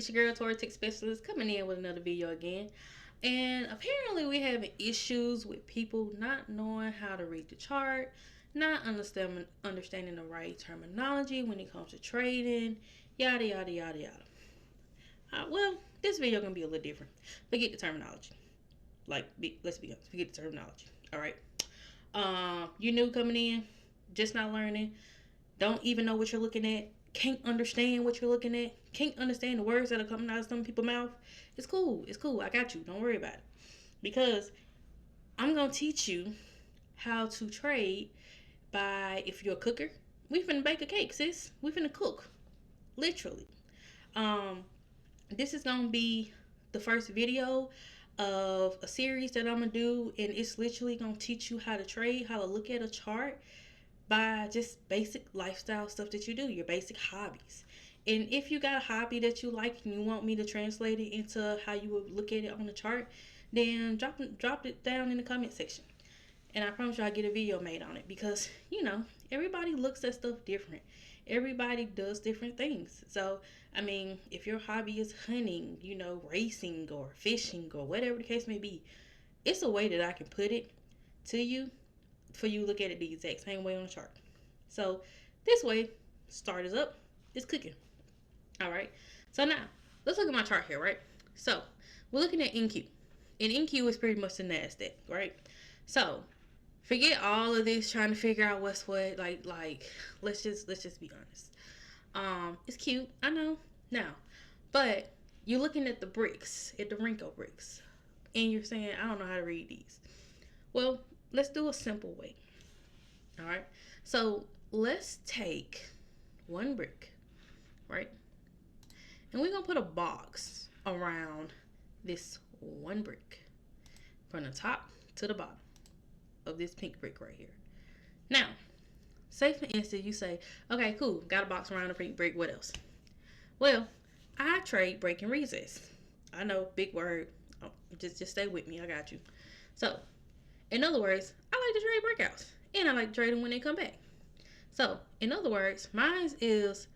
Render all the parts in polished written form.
It's your girl Tori Tech Specialist coming in with another video again. And apparently we having issues with people not knowing how to read the chart, not understanding the right terminology when it comes to trading, yada yada yada yada. Well, this video gonna be a little different. Forget the terminology. Let's be honest. Forget the terminology. All right. You new coming in, just not learning, don't even know what you're looking at, can't understand what you're looking at, can't understand the words that are coming out of some people's mouth. It's cool. It's cool. I got you. Don't worry about it. Because I'm gonna teach you how to trade by, if you're a cooker, we finna bake a cake, sis. We finna cook. Literally. Um, this is gonna be the first video of a series that I'm gonna do, and it's literally gonna teach you how to trade, how to look at a chart by just basic lifestyle stuff that you do, your basic hobbies. And if you got a hobby that you like and you want me to translate it into how you would look at it on the chart, then drop it down in the comment section. And I promise you I'll get a video made on it, because, everybody looks at stuff different. Everybody does different things. So, I mean, if your hobby is hunting, racing or fishing or whatever the case may be, it's a way that I can put it to you for you to look at it the exact same way on the chart. So, this way, start is up, it's cooking. All right. So now, let's look at my chart here, right? So, we're looking at NQ. And NQ is pretty much the NASDAQ, right? So, forget all of this trying to figure out what's what. Like, let's just be honest. It's cute, I know. Now, but you're looking at the bricks, at the Renko bricks, and you're saying, I don't know how to read these. Well, let's do a simple way. All right. So let's take one brick, right? And we're gonna put a box around this one brick from the top to the bottom of this pink brick right here. Now, say for instance you say, okay, cool, got a box around the pink brick, what else? Well, I trade break and recess. I know, big word. Oh, just stay with me, I got you. So, in other words, I like to trade breakouts, and I like to trade them when they come back. So, in other words, mine is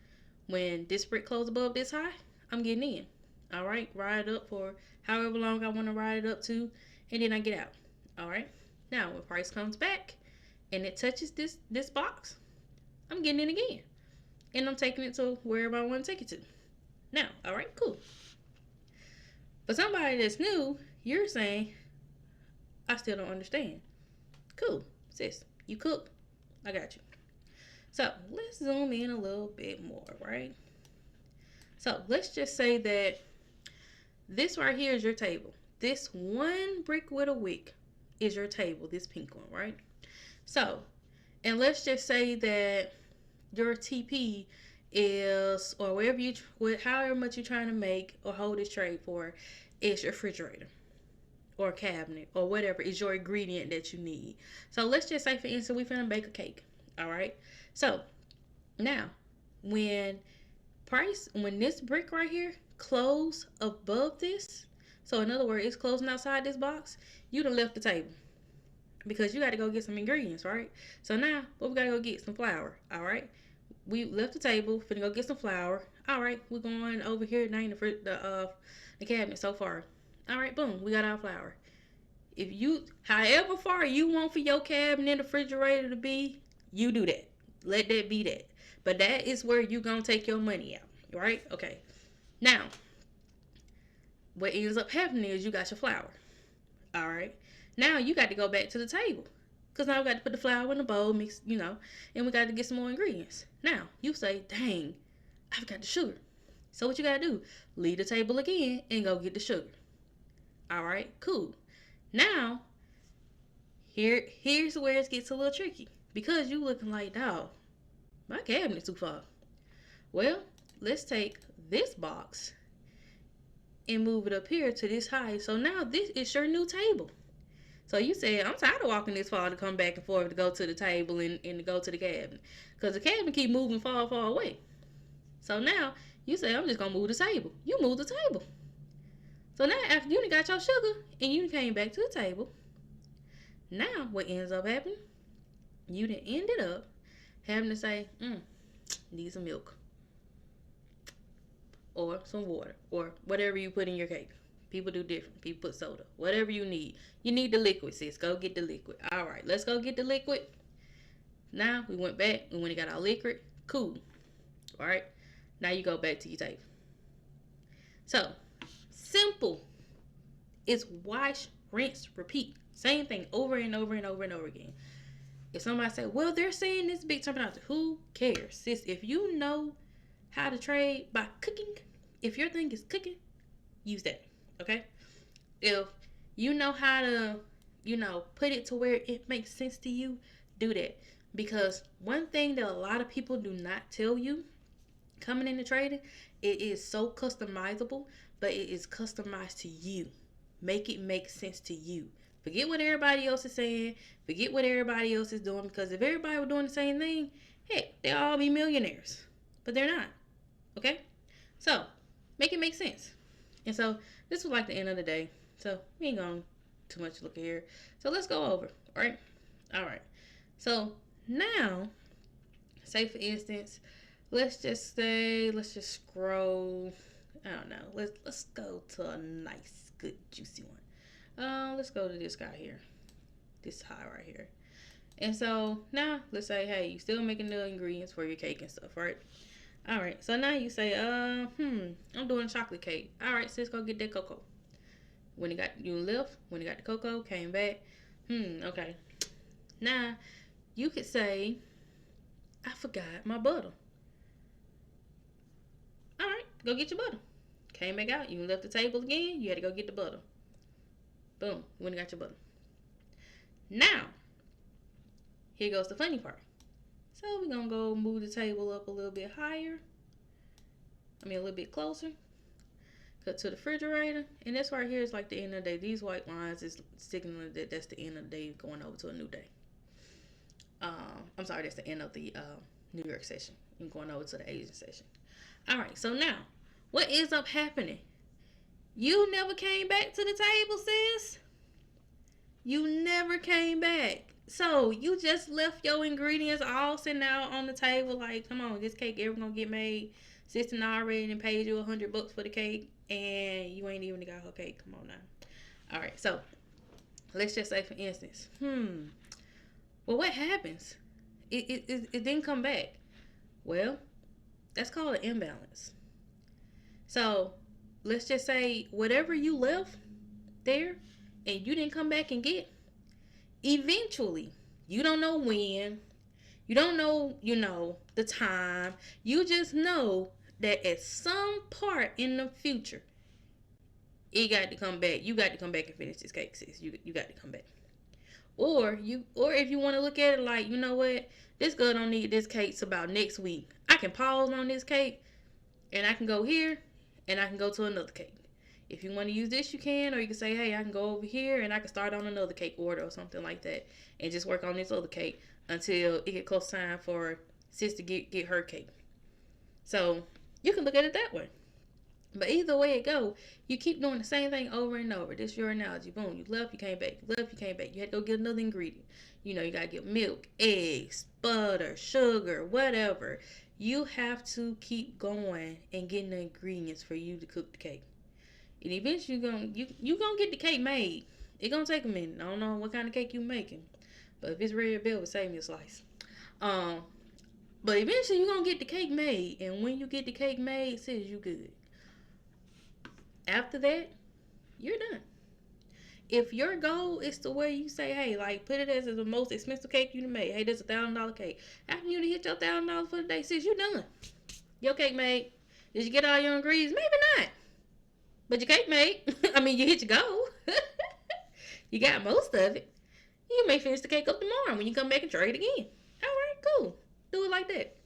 when this brick closes above this high, I'm getting in. All right, ride it up for however long I want to ride it up to, and then I get out. All right. Now, when price comes back and it touches this box, I'm getting in again, and I'm taking it to wherever I want to take it to. Now, all right, cool. For somebody that's new, you're saying, I still don't understand. Cool, sis, you cook, I got you. So let's zoom in a little bit more, right? So let's just say that this right here is your table. This one brick with a wick is your table, this pink one, right? So, and let's just say that your TP is, or however much you're trying to make or hold this trade for, is your refrigerator or cabinet or whatever is your ingredient that you need. So let's just say, for instance, we finna bake a cake. All right. So now, when this brick right here close above this, so in other words, it's closing outside this box, you done left the table, because you got to go get some ingredients, right? So now, what we got to go get? Some flour. All right. We left the table, finna go get some flour. All right, we're going over here, now in the cabinet so far. All right, boom, we got our flour. If you, however far you want for your cabinet and the refrigerator to be, you do that. Let that be that. But that is where you gonna take your money out, right? Okay. Now, what ends up happening is you got your flour. All right. Now you got to go back to the table, because now we got to put the flour in the bowl, mix, and we got to get some more ingredients. Now you say, dang, I forgot the sugar. So what you got to do? Leave the table again and go get the sugar. All right, cool. Now, here's where it gets a little tricky, because you looking like, dog, my cabinet's too far. Well, let's take this box and move it up here to this height. So now this is your new table. So you said, I'm tired of walking this far to come back and forth to go to the table and to go to the cabinet, because the cabinet keep moving far away. So now you say, I'm just gonna move the table. You move the table. So now, after you got your sugar and you came back to the table, now what ends up happening? You done ended up having to say, need some milk. or some water or whatever you put in your cake. People do different. People put soda. Whatever you need. You need the liquid, sis. Go get the liquid. All right, let's go get the liquid. Now we went back. We went and got our liquid. Cool. All right. Now you go back to your table. So, simple. It's wash, rinse, repeat. Same thing over and over and over and over again. If somebody say, well, they're saying this big terminology, who cares? Sis, if you know how to trade by cooking, if your thing is cooking, use that. Okay? If you know how to, put it to where it makes sense to you, do that. Because one thing that a lot of people do not tell you coming into trading, it is so customizable, but it is customized to you. Make it make sense to you. Forget what everybody else is saying. Forget what everybody else is doing. Because if everybody were doing the same thing, heck, they'll all be millionaires. But they're not. Okay? So, make it make sense. And so, this was like the end of the day. So, we ain't going too much look here. So, let's go over. Alright? Alright. So, now, say for instance, let's just scroll. I don't know. Let's go to a nice, good, juicy one. Let's go to this guy here. This high right here. And so now let's say, hey, you still making the ingredients for your cake and stuff, right? All right. So now you say, I'm doing chocolate cake. All right, sis, go get that cocoa. When you left, when you got the cocoa, came back. Okay. Now you could say, I forgot my butter. All right, go get your butter. Came back out. You left the table again. You had to go get the butter. Boom. When you got your butter. Now, here goes the funny part. So we're going to go move the table up a little bit higher. A little bit closer. Cut to the refrigerator. And this right here is like the end of the day. These white lines is signaling that that's the end of the day going over to a new day. I'm sorry, that's the end of the New York session. I'm going over to the Asian session. All right, so now, what ends up happening? You never came back to the table, sis. You never came back. So you just left your ingredients all sitting out on the table. Like, come on, this cake ever gonna get made? Sister already and paid you $100 for the cake, and you ain't even got her cake. Come on now. All right, so let's just say, for instance, well, what happens? It didn't come back. Well, that's called an imbalance. So let's just say whatever you left there and you didn't come back and get, eventually, you don't know when, you don't know, the time, you just know that at some part in the future, it got to come back. You got to come back and finish this cake, sis. You got to come back. Or if you want to look at it like, you know what, this girl don't need this cake till about next week. I can pause on this cake and I can go here and I can go to another cake. If you want to use this, you can, or you can say, hey, I can go over here and I can start on another cake order or something like that and just work on this other cake until it get close time for sis to get her cake. So you can look at it that way. But either way it go, you keep doing the same thing over and over. This is your analogy. Boom, you left, you came back. You left, you came back. You had to go get another ingredient. You got to get milk, eggs, butter, sugar, whatever. You have to keep going and getting the ingredients for you to cook the cake. And eventually you're gonna get the cake made. It's gonna take a minute. I don't know what kind of cake you making. But if it's red velvet, save me a slice. But eventually you're gonna get the cake made. And when you get the cake made, sis, you good. After that, you're done. If your goal is to where you say, hey, like, put it as the most expensive cake you made. Hey, this is $1,000 cake. After you hit your $1,000 for the day, sis, you're done. Your cake made. Did you get all your ingredients? Maybe not. But your cake made. You hit your goal. You got most of it. You may finish the cake up tomorrow when you come back and trade again. All right, cool. Do it like that.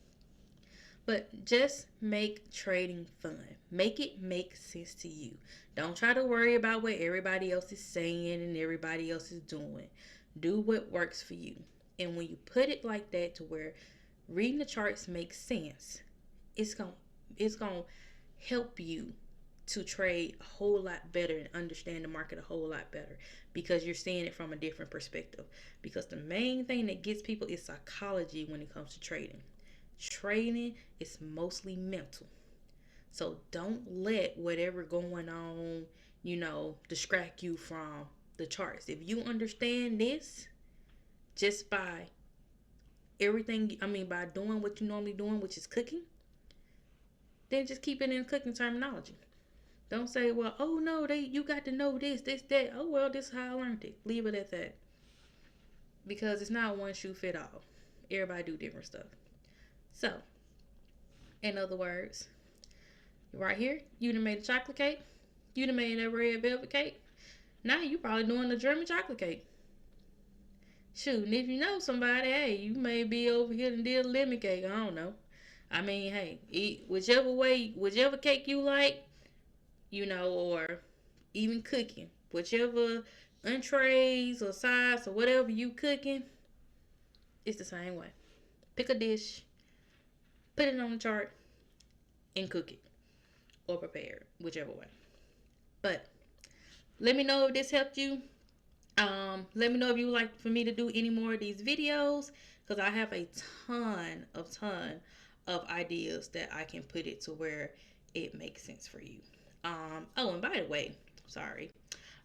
But just make trading fun. Make it make sense to you. Don't try to worry about what everybody else is saying and everybody else is doing. Do what works for you. And when you put it like that to where reading the charts makes sense, it's going to help you to trade a whole lot better and understand the market a whole lot better because you're seeing it from a different perspective. Because the main thing that gets people is psychology when it comes to trading. Trading is mostly mental. So don't let whatever going on, distract you from the charts. If you understand this just by by doing what you normally doing, which is cooking, then just keep it in cooking terminology. Don't say, well, oh no, you got to know this, that. Oh well, this is how I learned it. Leave it at that. Because it's not one shoe fit all. Everybody do different stuff. So, in other words, right here, you done made a chocolate cake. You done made that red velvet cake. Now you probably doing the German chocolate cake. Shoot, and if you know somebody, hey, you may be over here and did a lemon cake. I don't know. I mean, hey, eat whichever cake you like, or even cooking, whichever entrees or sides or whatever you cooking, it's the same way. Pick a dish, put it on the chart, and cook it or prepare it, whichever way. But let me know if this helped you. Let me know if you would like for me to do any more of these videos, because I have a ton of ideas that I can put it to where it makes sense for you. Oh, and by the way, sorry,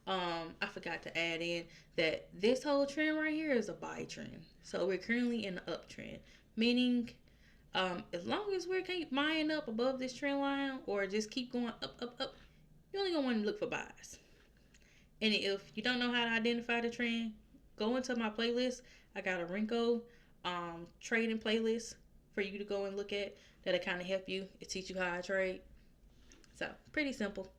I forgot to add in that this whole trend right here is a buy trend. So we're currently in the uptrend, meaning as long as we keep buying up above this trend line or just keep going up, you're only gonna want to look for buys. And if you don't know how to identify the trend, go into my playlist. I got a Renko trading playlist for you to go and look at that'll kind of help you. It teach you how I trade. So pretty simple.